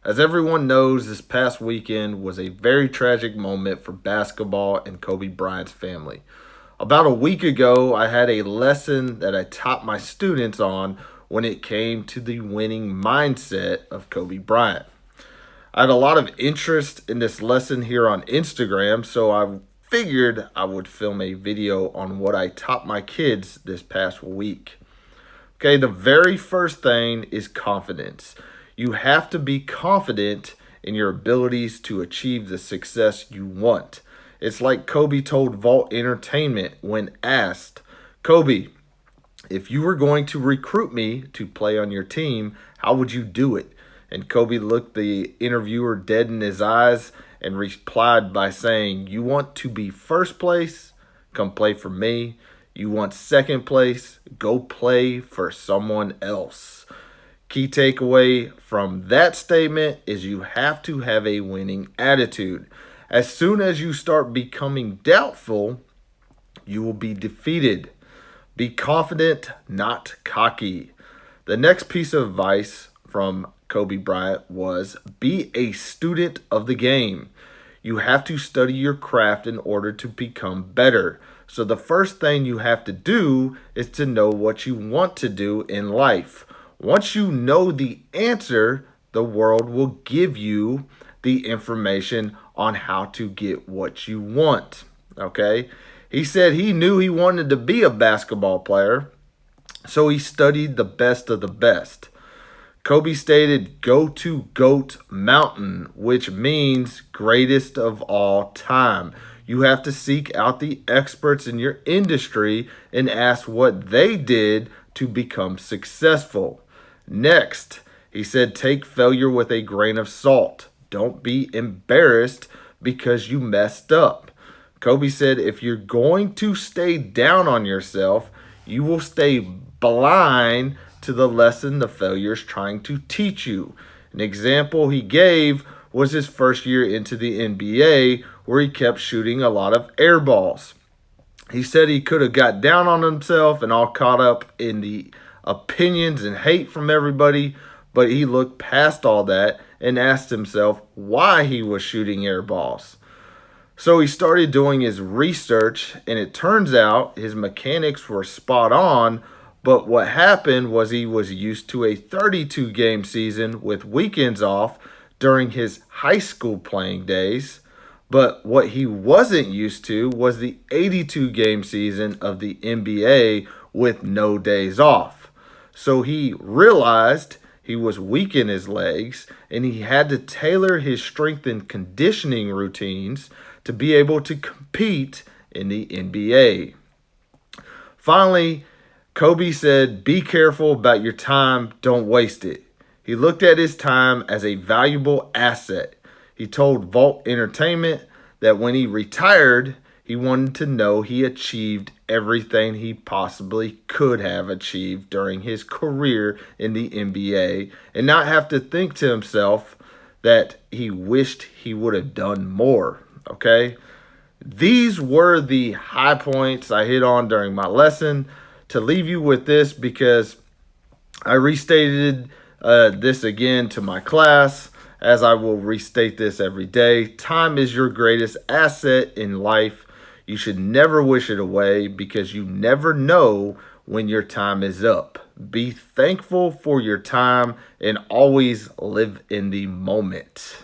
As everyone knows, this past weekend was a very tragic moment for basketball and Kobe Bryant's family. About a week ago, I had a lesson that I taught my students on when it came to the winning mindset of Kobe Bryant. I had a lot of interest in this lesson here on Instagram, so I figured I would film a video on what I taught my kids this past week. Okay, the very first thing is confidence. You have to be confident in your abilities to achieve the success you want. It's like Kobe told Vault Entertainment when asked, Kobe, if you were going to recruit me to play on your team, how would you do it? And Kobe looked the interviewer dead in his eyes and replied by saying, you want to be first place? Come play for me. You want second place? Go play for someone else. Key takeaway from that statement is you have to have a winning attitude. As soon as you start becoming doubtful, you will be defeated. Be confident, not cocky. The next piece of advice from Kobe Bryant was be a student of the game. You have to study your craft in order to become better. So the first thing you have to do is to know what you want to do in life. Once you know the answer, the world will give you the information on how to get what you want. Okay? He said he knew he wanted to be a basketball player, so he studied the best of the best. Kobe stated, go to GOAT Mountain, which means greatest of all time. You have to seek out the experts in your industry and ask what they did to become successful. Next, he said, take failure with a grain of salt. Don't be embarrassed because you messed up. Kobe said, if you're going to stay down on yourself, you will stay blind to the lesson the failure is trying to teach you. An example he gave was his first year into the NBA, where he kept shooting a lot of air balls. He said he could have got down on himself and all caught up in the opinions and hate from everybody, but he looked past all that and asked himself why he was shooting air balls. So he started doing his research, and it turns out his mechanics were spot on, but what happened was he was used to a 32-game season with weekends off during his high school playing days. But what he wasn't used to was the 82-game season of the NBA with no days off. So he realized he was weak in his legs, and he had to tailor his strength and conditioning routines to be able to compete in the NBA. Finally, Kobe said, be careful about your time, don't waste it. He looked at his time as a valuable asset. He told Vault Entertainment that when he retired, he wanted to know he achieved everything he possibly could have achieved during his career in the NBA and not have to think to himself that he wished he would have done more. Okay? These were the high points I hit on during my lesson. To leave you with this, because I restated this again to my class, as I will restate this every day. Time is your greatest asset in life. You should never wish it away because you never know when your time is up. Be thankful for your time and always live in the moment.